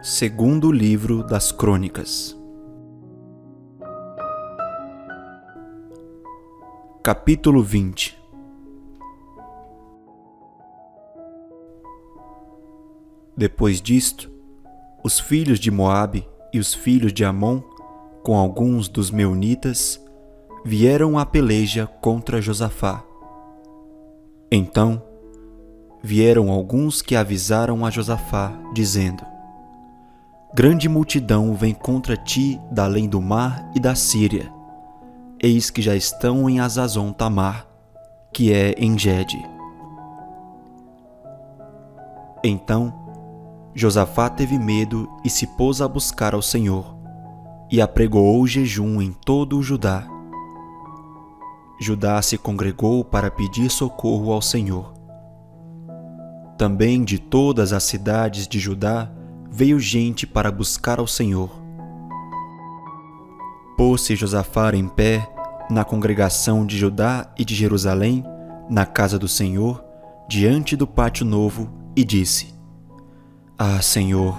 Segundo livro das Crônicas. Capítulo 20. Depois disto, os filhos de Moabe e os filhos de Amon, com alguns dos meunitas, vieram à peleja contra Josafá. Então, vieram alguns que avisaram a Josafá, dizendo: Grande multidão vem contra ti da além do mar e da Síria. Eis que já estão em Hazazon Tamar, que é em Gede. Então, Josafá teve medo e se pôs a buscar ao Senhor, e apregoou jejum em todo o Judá. Judá se congregou para pedir socorro ao Senhor. Também de todas as cidades de Judá veio gente para buscar ao Senhor. Pôs-se Josafá em pé na congregação de Judá e de Jerusalém, na casa do Senhor, diante do pátio novo, e disse: Ah, Senhor,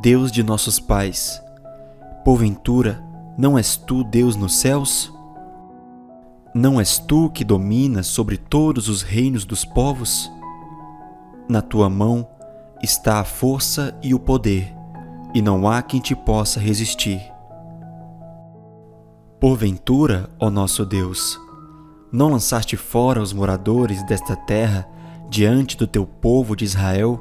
Deus de nossos pais, porventura não és tu Deus nos céus? Não és tu que dominas sobre todos os reinos dos povos? Na tua mão está a força e o poder, e não há quem te possa resistir. Porventura, ó nosso Deus, não lançaste fora os moradores desta terra diante do teu povo de Israel?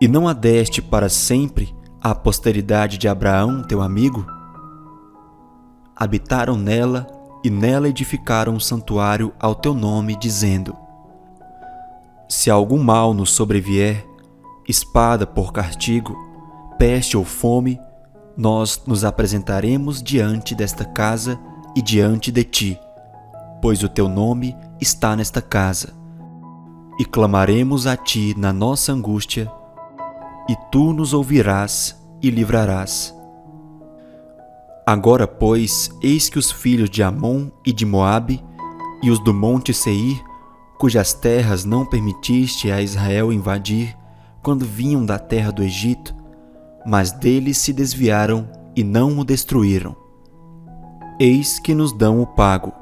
E não a deste para sempre à posteridade de Abraão, teu amigo? Habitaram nela e nela edificaram um santuário ao teu nome, dizendo: Se algum mal nos sobrevier, espada por castigo, peste ou fome, nós nos apresentaremos diante desta casa e diante de ti, pois o teu nome está nesta casa, e clamaremos a ti na nossa angústia, e tu nos ouvirás e livrarás. Agora, pois, eis que os filhos de Amon e de Moabe, e os do monte Seir, cujas terras não permitiste a Israel invadir quando vinham da terra do Egito, mas deles se desviaram e não o destruíram. Eis que nos dão o pago,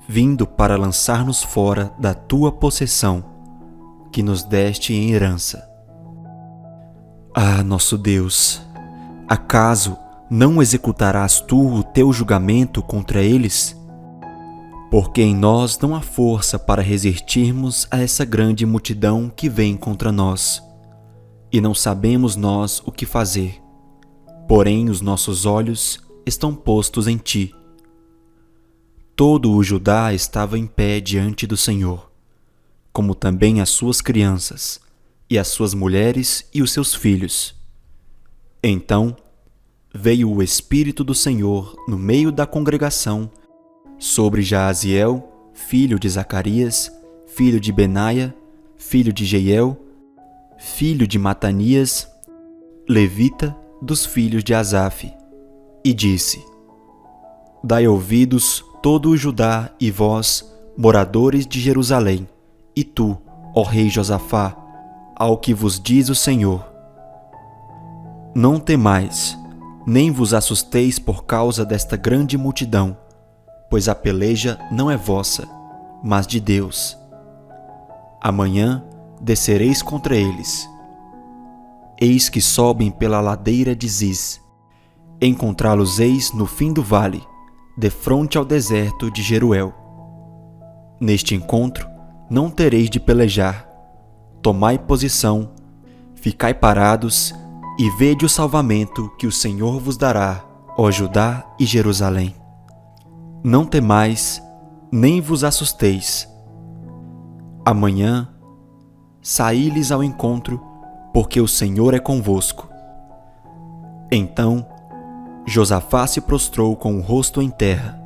vindo para lançar-nos fora da tua possessão, que nos deste em herança. Ah, nosso Deus, acaso não executarás tu o teu julgamento contra eles? Porque em nós não há força para resistirmos a essa grande multidão que vem contra nós, e não sabemos nós o que fazer. Porém, os nossos olhos estão postos em ti. Todo o Judá estava em pé diante do Senhor, como também as suas crianças, e as suas mulheres e os seus filhos. Então veio o Espírito do Senhor no meio da congregação sobre Jaaziel, filho de Zacarias, filho de Benaia, filho de Jeiel, filho de Matanias, levita dos filhos de Asaf, e disse: Dai ouvidos todo o Judá e vós, moradores de Jerusalém, e tu, ó rei Josafá, ao que vos diz o Senhor. Não temais, nem vos assusteis por causa desta grande multidão, pois a peleja não é vossa, mas de Deus. Amanhã descereis contra eles. Eis que sobem pela ladeira de Ziz. Encontrá-los-eis no fim do vale, defronte ao deserto de Jeruel. Neste encontro não tereis de pelejar. Tomai posição, ficai parados e vede o salvamento que o Senhor vos dará, ó Judá e Jerusalém. Não temais, nem vos assusteis. Amanhã saí-lhes ao encontro, porque o Senhor é convosco. Então Josafá se prostrou com o rosto em terra,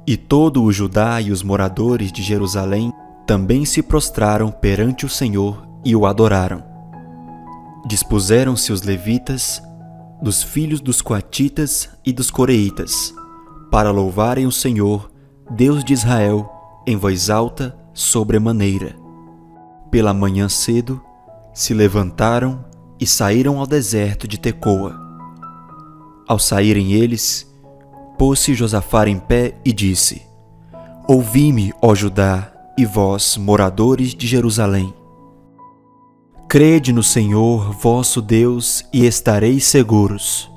e todo o Judá e os moradores de Jerusalém também se prostraram perante o Senhor e o adoraram. Dispuseram-se os levitas, dos filhos dos coatitas e dos coreitas, para louvarem o Senhor, Deus de Israel, em voz alta, sobremaneira. Pela manhã cedo, se levantaram e saíram ao deserto de Tecoa. Ao saírem eles, pôs-se Josafá em pé e disse: Ouvi-me, ó Judá, e vós, moradores de Jerusalém. Crede no Senhor, vosso Deus, e estareis seguros.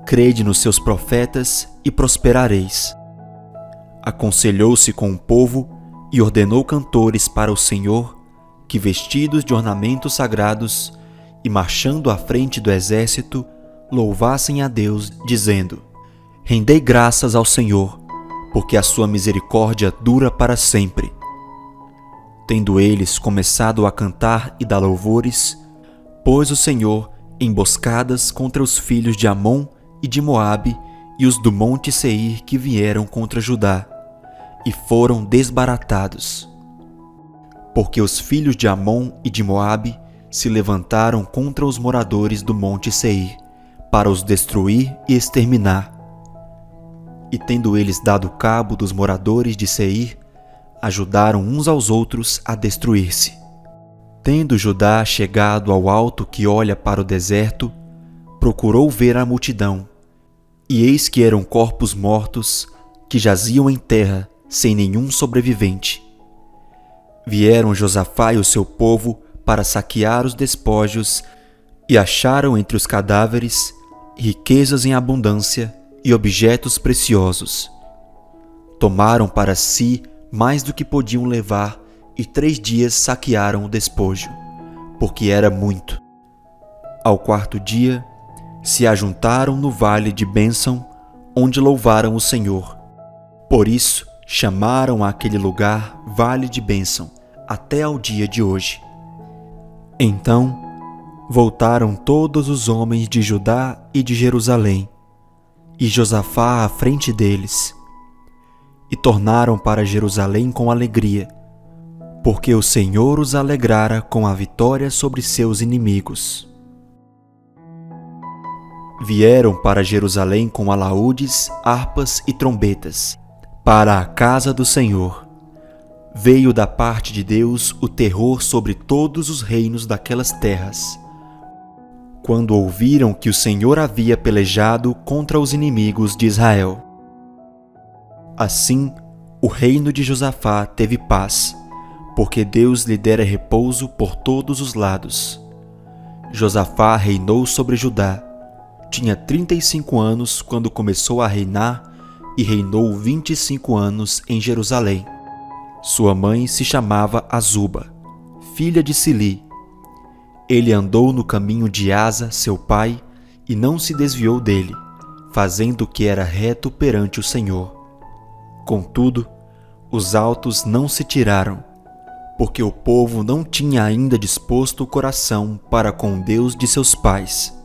Crede nos seus profetas e prosperareis. Aconselhou-se com o povo e ordenou cantores para o Senhor, que vestidos de ornamentos sagrados e marchando à frente do exército, louvassem a Deus, dizendo: Rendei graças ao Senhor, porque a sua misericórdia dura para sempre. Tendo eles começado a cantar e dar louvores, pôs o Senhor emboscadas contra os filhos de Amon e de Moabe e os do monte Seir que vieram contra Judá, e foram desbaratados. Porque os filhos de Amon e de Moabe se levantaram contra os moradores do monte Seir, para os destruir e exterminar. E tendo eles dado cabo dos moradores de Seir, ajudaram uns aos outros a destruir-se. Tendo Judá chegado ao alto que olha para o deserto, procurou ver a multidão, e eis que eram corpos mortos que jaziam em terra, sem nenhum sobrevivente. Vieram Josafá e o seu povo para saquear os despojos e acharam entre os cadáveres riquezas em abundância e objetos preciosos. Tomaram para si mais do que podiam levar e 3 dias saquearam o despojo, porque era muito. Ao 4º dia, se ajuntaram no vale de Bênção, onde louvaram o Senhor. Por isso, chamaram aquele lugar Vale de Bênção, até ao dia de hoje. Então, voltaram todos os homens de Judá e de Jerusalém, e Josafá à frente deles, e tornaram para Jerusalém com alegria, porque o Senhor os alegrara com a vitória sobre seus inimigos. Vieram para Jerusalém com alaúdes, harpas e trombetas, para a casa do Senhor. Veio da parte de Deus o terror sobre todos os reinos daquelas terras, quando ouviram que o Senhor havia pelejado contra os inimigos de Israel. Assim, o reino de Josafá teve paz, porque Deus lhe dera repouso por todos os lados. Josafá reinou sobre Judá. Tinha 35 anos quando começou a reinar e reinou 25 anos em Jerusalém. Sua mãe se chamava Azuba, filha de Sili. Ele andou no caminho de Asa, seu pai, e não se desviou dele, fazendo o que era reto perante o Senhor. Contudo, os altos não se tiraram, porque o povo não tinha ainda disposto o coração para com Deus de seus pais.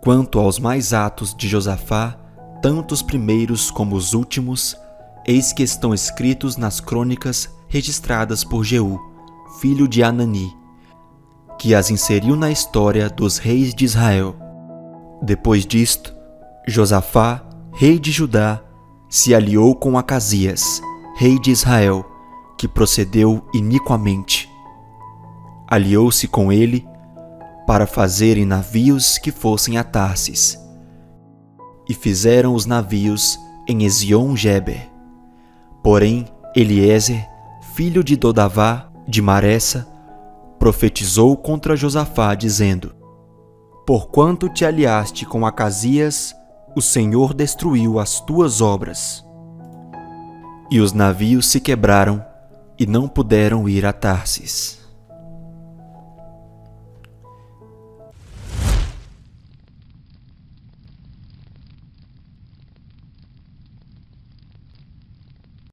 Quanto aos mais atos de Josafá, tanto os primeiros como os últimos, eis que estão escritos nas crônicas registradas por Jeú, filho de Anani, que as inseriu na história dos reis de Israel. Depois disto, Josafá, rei de Judá, se aliou com Acasias, rei de Israel, que procedeu iniquamente. Aliou-se com ele para fazerem navios que fossem a Tarsis, e fizeram os navios em Ezion-Geber. Porém, Eliezer, filho de Dodavá, de Maressa, profetizou contra Josafá, dizendo: Porquanto te aliaste com Acasias, o Senhor destruiu as tuas obras. E os navios se quebraram e não puderam ir a Tarsis.